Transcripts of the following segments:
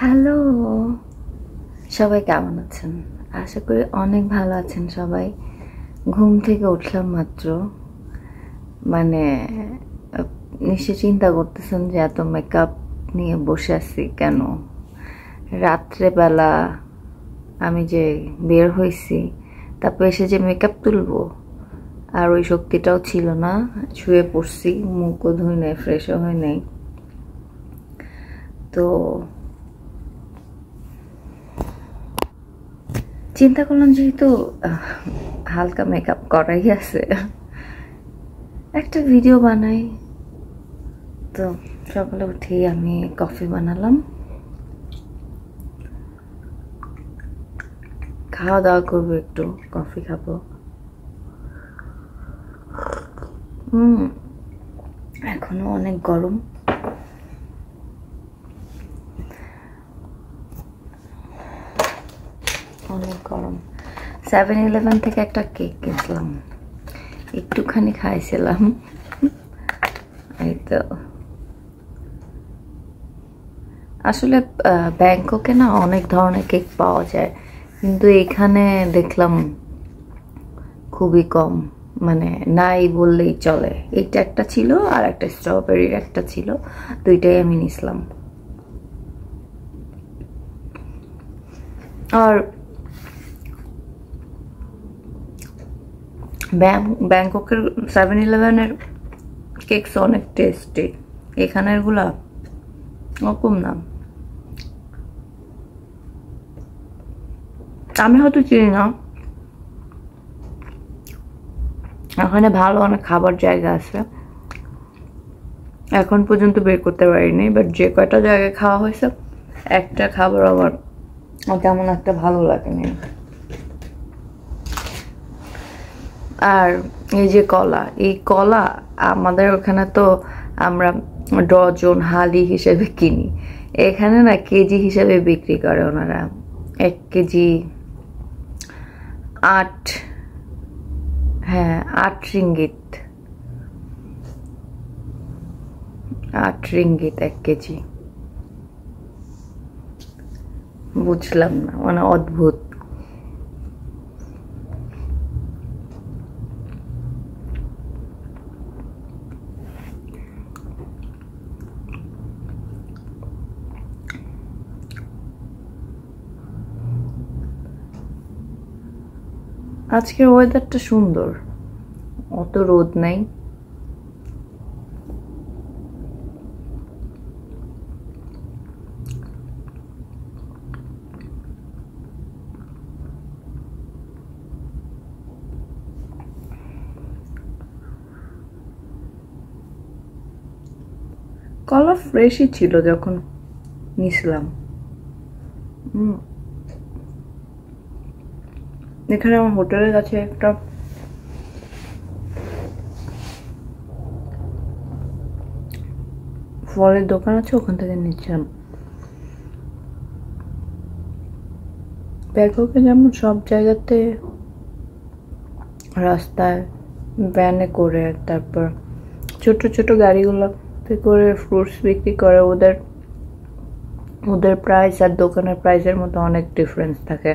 Hello, সবাই কেমন আছেন? আশা করি অনেক ভালো আছেন সবাই। ঘুম থেকে উঠলাম মাত্র। মানে নিশ্চয় চিন্তা করতেছেন যে এত মেকআপ নিয়ে বসে আছি কেন। রাত্রেবেলা আমি যে বের হয়েছি, তারপর এসে যে মেকআপ তুলবো আর ওই শক্তিটাও ছিল না। শুয়ে পড়ছি, মুখও ধুই নাই, ফ্রেশও হয় নাই। তো চিন্তা করলাম যেহেতু হালকা মেকআপ করাই আছে, একটা ভিডিও বানাই। তো সকালে উঠেই আমি কফি বানালাম, খাওয়া দাওয়া করবো, একটু কফি খাবো। এখনো অনেক গরম। অনেক গরম। 7-Eleven থেকে একটা কেক কিনলাম, একটুখানি খাইছিলাম। এই তো আসলে ব্যাংককে না অনেক ধরনের কেক পাওয়া যায়, কিন্তু এখানে দেখলাম খুবই কম, মানে নাই বললেই চলে। এইটা একটা ছিল আর একটা স্ট্রবেরির একটা ছিল, দুইটাই আমি নিছিলাম। আর ব্যাংককের 7-Eleven-এর কেকস অনেক টেস্টি, এখানের গুলা ওরকম না। আমি হয়তো চিনি না, এখানে ভালো অনেক খাবার জায়গা আছে, এখন পর্যন্ত বের করতে পারিনি। বাট যে কয়টা জায়গায় খাওয়া হয়েছে, একটা খাবার আমার তেমন একটা ভালো লাগেনি। আর এই যে কলা, এই কলা আমাদের ওখানে তো আমরা ডজন হালি হিসেবে কিনি, এখানে না কেজি হিসেবে বিক্রি করে ওনারা। 1 কেজি 8, হ্যাঁ 8 রিঙ্গিত। 8 ringgit 1 KG. বুঝলাম না, মানে অদ্ভুত। আজকের ওয়েদারটা সুন্দর, অত রোদ নাই। কলা ফ্রেশই ছিল যখন নিছিলাম। এখানে আমার হোটেলের কাছে একটা ফলের দোকান আছে, ওখান থেকে নিচ্ছিলাম। ব্যাংককে যেমন সব জায়গাতে রাস্তায় ভ্যানে করে, তারপর ছোট ছোট গাড়িগুলোতে করে ফ্রুটস বিক্রি করে, ওদের ওদের প্রাইস আর দোকানের প্রাইসের মধ্যে অনেক ডিফারেন্স থাকে।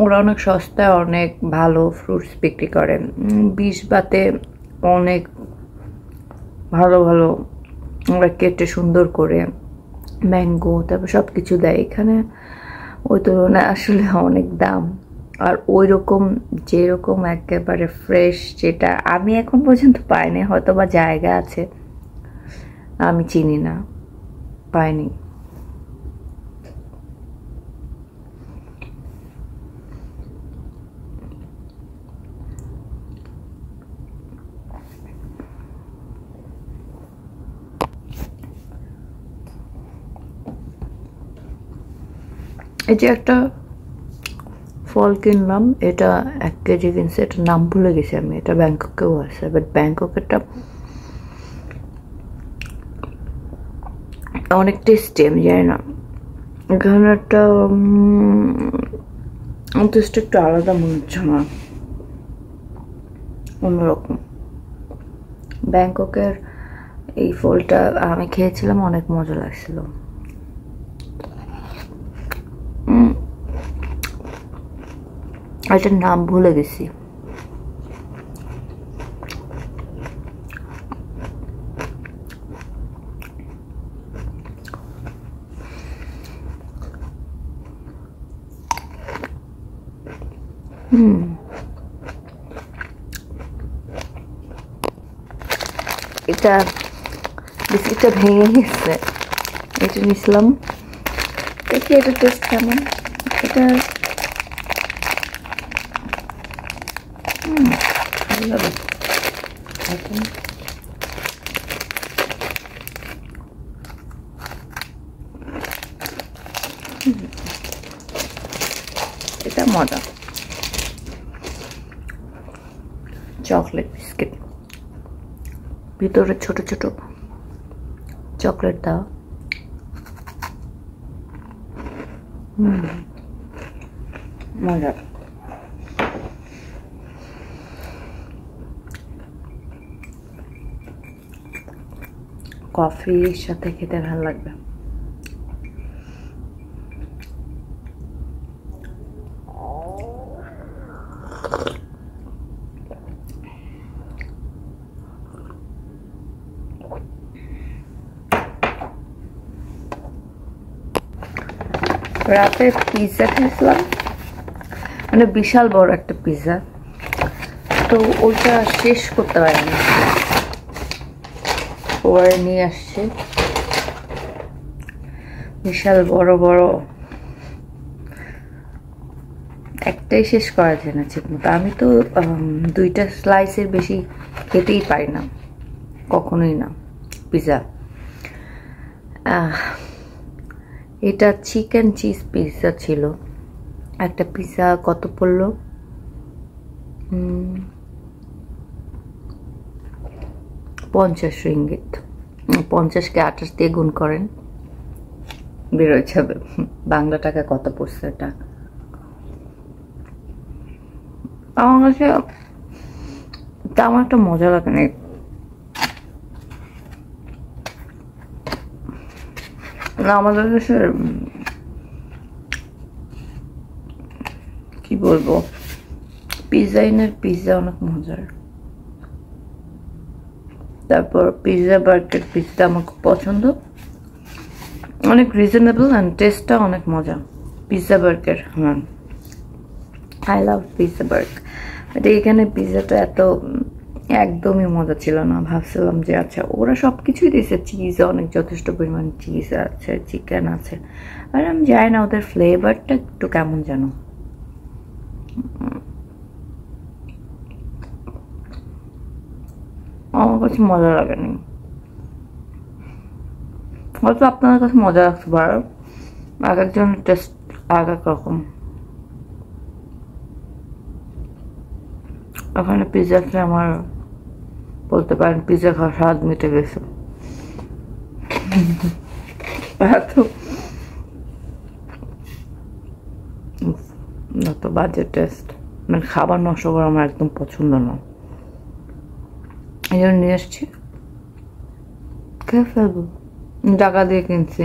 ওরা অনেক সস্তায় অনেক ভালো ফ্রুটস বিক্রি করে, 20 বাতে অনেক ভালো ভালো ওরা কেটে সুন্দর করে ম্যাঙ্গো তারপর সব কিছু দেয়। এখানে ওই তুলনায় আসলে অনেক দাম। আর ওই রকম যেরকম একেবারে ফ্রেশ, যেটা আমি এখন পর্যন্ত পাইনি, হয়তো বা জায়গা আছে, আমি চিনি না, পাইনি। এই যে একটা ফল কিনলাম, এটা 1 কেজি কিনছে, এটার নাম ভুলে গেছি আমি, এটা ব্যাংককেও আছে, বাট ব্যাংককেরটা অনেক টেস্টি, আমি জানি না এখানে একটা টেস্ট একটু আলাদা মনে হচ্ছে আমার, অন্যরকম। ব্যাংককের এই ফলটা আমি খেয়েছিলাম, অনেক মজা লাগছিল। এটার নাম ভুলে গেছি। এটা বিস্কিটটা ভেঙে গেছে, এটা নিছিলাম। দেখি এটা টেস্ট কেমন। এটা ভালো লাগে। এটা মজা। চকলেট বিস্কিট, ভিতরে ছোট ছোট চকলেট দাও। মজা। কফির সাথে খেতে ভালো লাগবে। রাতে পিৎজা খেয়েছিলাম, মানে বিশাল বড় একটা পিৎজা, তো ওইটা শেষ করতে পারিনি, ওরা নিয়ে আসছে বিশাল বড় বড়, একটাই শেষ করা যায় না ঠিক মতো। আমি তো 2টা স্লাইসের বেশি খেতেই পারি না, কখনোই না পিৎজা। এটা চিকেন চিজ পিৎজা ছিল। একটা পিৎজা কত পড়লো? 50 রিঙ্গিত। 50কে 28 দিয়ে গুণ করেন, বেরোয় যাবে বাংলা টাকা কত পড়ছে এটা। আমার কাছে তেমন একটা মজা লাগে না। আমাদের দেশের কি বলবো, পিৎজাইনের পিৎজা অনেক মজার। তারপর পিৎজা বার্গার পিৎজা আমার খুব পছন্দ, অনেক রিজনেবল অ্যান্ড টেস্টটা অনেক মজা। পিৎজা বার্গার, হ্যাঁ, I love pizza burger. But এখানে পিৎজাটা এত একদমই মজা ছিল না। ভাবছিলাম যে আচ্ছা ওরা সব কিছুই দিয়েছে, চিজ অনেক যথেষ্ট পরিমাণ চিজ আছে, চিকেন আছে, আর আমি জানি না ওদের ফ্লেভারটা একটু কেমন যেন। আমার কাছে মজা লাগেনি, হয়তো আপনাদের কাছে মজা লাগতে পারে, এক একজনের টেস্ট এক এক রকম। ওখানে পিৎজা খেয়ে আমার বলতে পারেন পিৎজা খাওয়ার স্বাদ মিটে গেছে। এত বাজে টেস্ট, মানে খাবার নষ্ট করা আমার একদম পছন্দ না, এই জন্য নিয়ে এসছি, খেয়ে ফেলবো, টাকা দিয়ে কিনছি।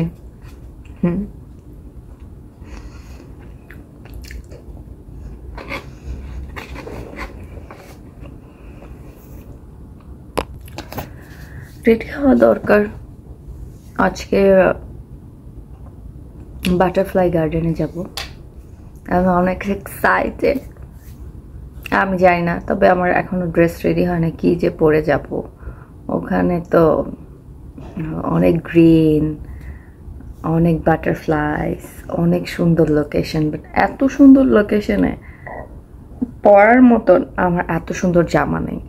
ট্রিট খাওয়া দরকার। আজকে বাটারফ্লাই গার্ডেনে যাব, আমি অনেক এক্সাইটেড। আমি জানি না, তবে আমার এখনো ড্রেস রেডি হয় না, কি যে পরে যাব। ওখানে তো অনেক গ্রিন, অনেক বাটারফ্লাইস, অনেক সুন্দর লোকেশন, বাট এত সুন্দর লোকেশনে পরার মতন আমার এত সুন্দর জামা নেই।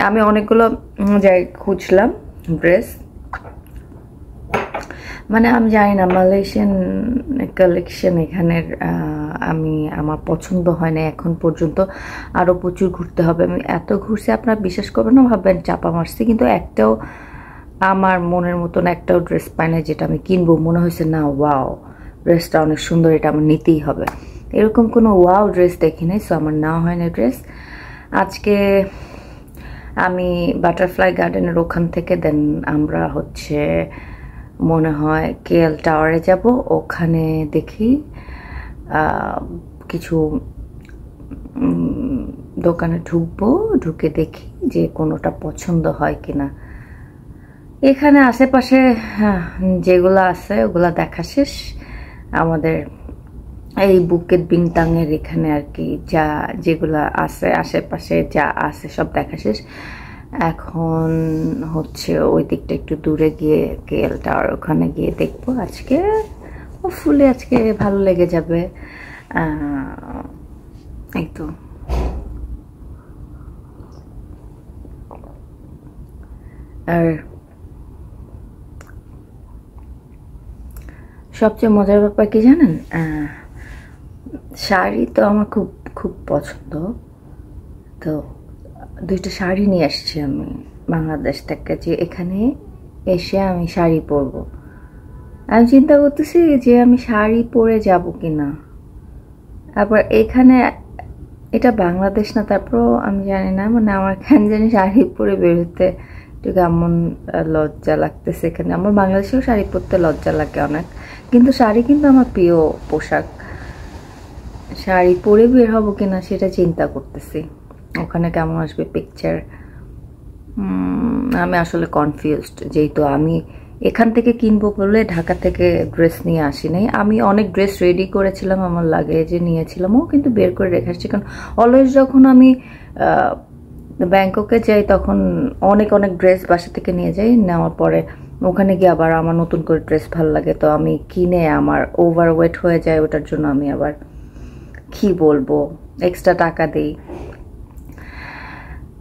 আমি অনেকগুলো জায়গায় খুঁজলাম ড্রেস, মানে আমি জানি না মালয়েশিয়ান কালেকশন এখানের আমি আমার পছন্দ হয় না এখন পর্যন্ত, আরও প্রচুর ঘুরতে হবে। আমি এত ঘুরছি, আপনারা বিশ্বাস করবেন না, ভাববেন চাপা মারছি, কিন্তু একটাও আমার মনের মতন একটাও ড্রেস পাই না যেটা আমি কিনবো। মনে হয়েছে না ওয়াও ড্রেসটা অনেক সুন্দর, এটা আমার নিতেই হবে, এরকম কোনো ওয়াও ড্রেস দেখি নাই, সো আমার নেওয়া হয় না ড্রেস। আজকে আমি বাটারফ্লাই গার্ডেনের ওখান থেকে দেন আমরা হচ্ছে মনে হয় কেএল টাওয়ারে যাব, ওখানে দেখি কিছু দোকানে ঢুকবো, ঢুকে দেখি যে কোনোটা পছন্দ হয় কিনা। এখানে আশেপাশে যেগুলো আছে ওগুলা দেখা শেষ। আমাদের এই বুকেট বিংতাংয়ের এখানে আর কি যা যেগুলা আছে আশেপাশে যা আছে সব দেখা শেষ। এখন হচ্ছে ওই দিকটা একটু দূরে গিয়ে কেএল টাওয়ার ওখানে গিয়ে দেখবো। আজকে ফুলে আজকে ভালো লেগে যাবে। এই তো আর সবচেয়ে মজার ব্যাপার কি জানেন, শাড়ি তো আমার খুব খুব পছন্দ। তো 2টা শাড়ি নিয়ে আসছি আমি বাংলাদেশ থেকে, যে এখানে এসে আমি শাড়ি পরবো। আমি চিন্তা করতেছি যে আমি শাড়ি পরে যাব কিনা। আবার এখানে এটা বাংলাদেশ না, তারপরও আমি জানি না, মানে আমার কেন জানি শাড়ি পরে বেরোতে একটু কেমন লজ্জা লাগতেছে। এখানে আমার বাংলাদেশেও শাড়ি পরতে লজ্জা লাগে অনেক, কিন্তু শাড়ি কিন্তু আমার প্রিয় পোশাক। শাড়ি পরে বের হবো কিনা সেটা চিন্তা করতেছি, ওখানে কেমন আসবে পিকচার। আমি আসলে কনফিউজড, যেহেতু আমি এখান থেকে কিনবো বলে ঢাকা থেকে ড্রেস নিয়ে আসি নাই। আমি অনেক ড্রেস রেডি করেছিলাম, আমার লাগেজে নিয়েছিলাম, ও কিন্তু বের করে রেখে আসছি। কারণ অলওয়েজ যখন আমি ব্যাংককে যাই তখন অনেক অনেক ড্রেস বাসা থেকে নিয়ে যাই, নেওয়ার পরে ওখানে গিয়ে আবার আমার নতুন করে ড্রেস ভালো লাগে, তো আমি কিনে আমার ওভারওয়েট হয়ে যায়, ওটার জন্য আমি আবার কি বলবো এক্সট্রা টাকা দিই।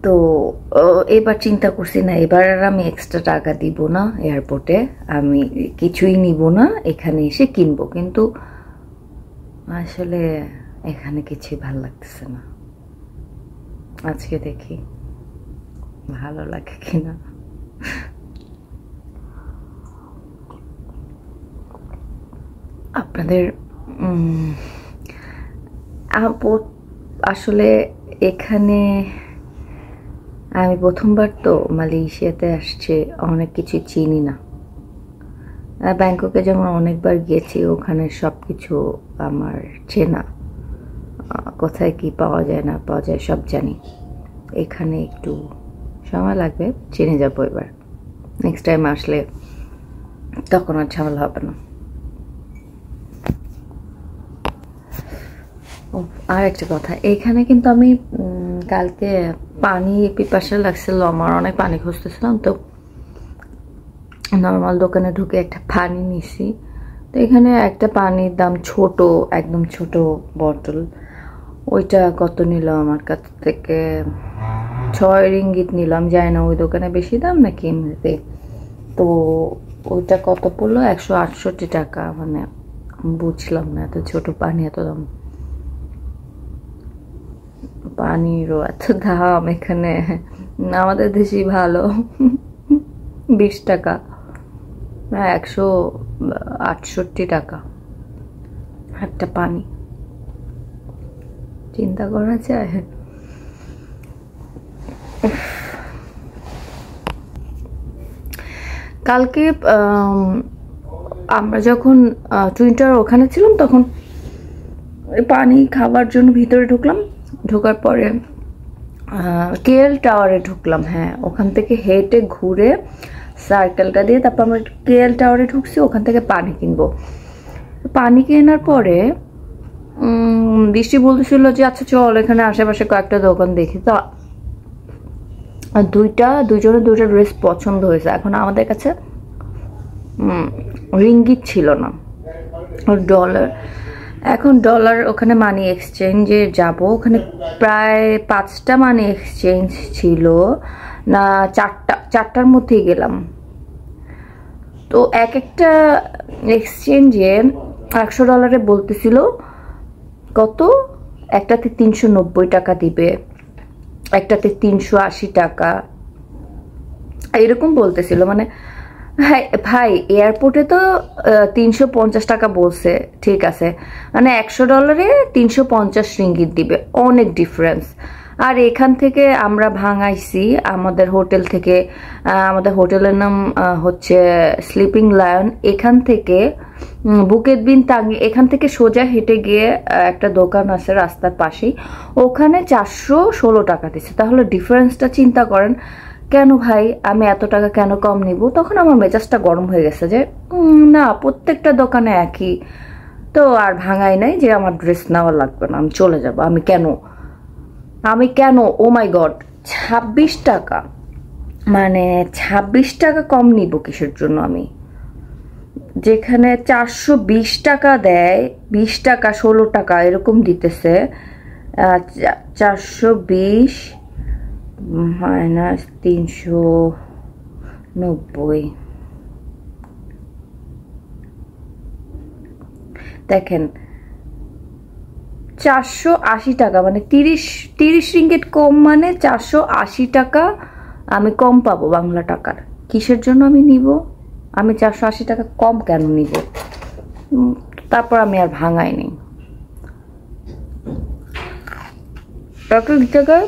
তো এবার চিন্তা করছি না, এবার আর আমি এক্সট্রা টাকা দিব না এয়ারপোর্টে, আমি কিছুই নিব না, এখানে এসে কিনবো। কিন্তু আসলে এখানে কিছুই ভালো লাগতেছে না। আজকে দেখি ভালো লাগে কিনা। আপনাদের আসলে এখানে আমি প্রথমবার তো মালয়েশিয়াতে আসছে, অনেক কিছু চিনি না। ব্যাংককে যেমন অনেকবার গেছি, ওখানে সব কিছু আমার চেনা, কোথায় কি পাওয়া যায় না পাওয়া যায় সব জানি। এখানে একটু সময় লাগবে, চিনে যাবো এবার। নেক্সট টাইম আসলে তখন আর ঝামেলা হবে না। আর একটা কথা, এখানে কিন্তু আমি কালকে পানি পিপাসা লাগছিল, আমার অনেক পানি খুঁজতেছিলাম, তো নর্মাল দোকানে ঢুকে একটা পানি নিছি। তো এখানে একটা পানির দাম ছোট, একদম ছোট বটল, ওইটা কত নিল আমার কাছ থেকে? 6 রিঙ্গিত নিলাম, জানি না ওই দোকানে বেশি দাম নাকি এমনিতে। তো ওইটা কত পড়লো? 168 টাকা। মানে বুঝলাম না এত ছোট পানি এত দাম, পানিরও এত দাম এখানে। আমাদের দেশই ভালো, 20 টাকা, 168 টাকা একটা পানি, চিন্তা করা যায়। কালকে আমরা যখন টুইটার ওখানে ছিলাম তখন পানি খাবার জন্য ভিতরে ঢুকলাম, ঢোকার পরে কেএল টাওয়ারে ঢুকলাম। হ্যাঁ, ওখান থেকে হেঁটে ঘুরে সার্কেলটা দিয়ে তারপর আমরা কেএল টাওয়ারে ঢুকছি, ওখান থেকে পানি কিনবো। পানি কেনার পরে বৃষ্টি বলতেছিল যে আচ্ছা চল এখানে আশেপাশে কয়েকটা দোকান দেখি। তো দুইজনের দুইটা ড্রেস পছন্দ হয়েছে। এখন আমাদের কাছে রিঙ্গিত ছিল না, ডলার। এখন ডলার ওখানে মানি এক্সচেঞ্জে যাব, ওখানে প্রায় 5টা মানি এক্সচেঞ্জ ছিল না, 4টার মধ্যেই গেলাম। তো এক একটা এক্সচেঞ্জে $100 বলতেছিল কত, একটাতে 390 টাকা দিবে, একটাতে 380 টাকা, এরকম বলতেছিল। মানে ভাই এয়ারপোর্টে তো 350 টাকা বলছে, ঠিক আছে, মানে $100 350 রিঙ্গিত দিবে, অনেক ডিফারেন্স। আর এখান থেকে আমরা ভাঙাইছি আমাদের হোটেল থেকে, আমাদের হোটেলের নাম হচ্ছে স্লিপিং লায়ন। এখান থেকে বুকেত বিন তাঙ্গি, এখান থেকে সোজা হেঁটে গিয়ে একটা দোকান আছে রাস্তার পাশেই, ওখানে 416 টাকা দিচ্ছে। তাহলে ডিফারেন্সটা চিন্তা করেন। কেন ভাই আমি এত টাকা কেন কম নিব? তখন আমার মেজাজটা গরম হয়ে গেছে যে না, প্রত্যেকটা দোকানে একই। তো আর ভাঙাই নাই যে আমার ড্রেস নেওয়া লাগবে না, আমি চলে যাব। আমি কেন ও মাই গড, 26 টাকা, মানে 26 টাকা কম নিব কিসের জন্য? আমি যেখানে 420 টাকা দেয়, 20 টাকা 16 টাকা এরকম দিতেছে, 420 মাইনাস 390, দেখেন 480 টাকা, মানে 30 রিঙ্গিট কম, মানে 480 টাকা আমি কম পাবো বাংলা টাকার। কিসের জন্য আমি নিব? আমি 480 টাকা কম কেন নিব? তারপর আমি আর ভাঙাইনি। এক এক জায়গায়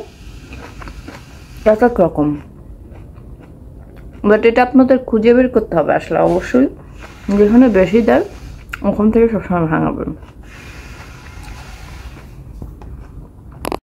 এক এক রকম, বাট এটা আপনাদের খুঁজে বের করতে হবে আসলে। অবশ্যই যেখানে বেশি দেয় ওখান থেকে সবসময় ভাঙাবেন।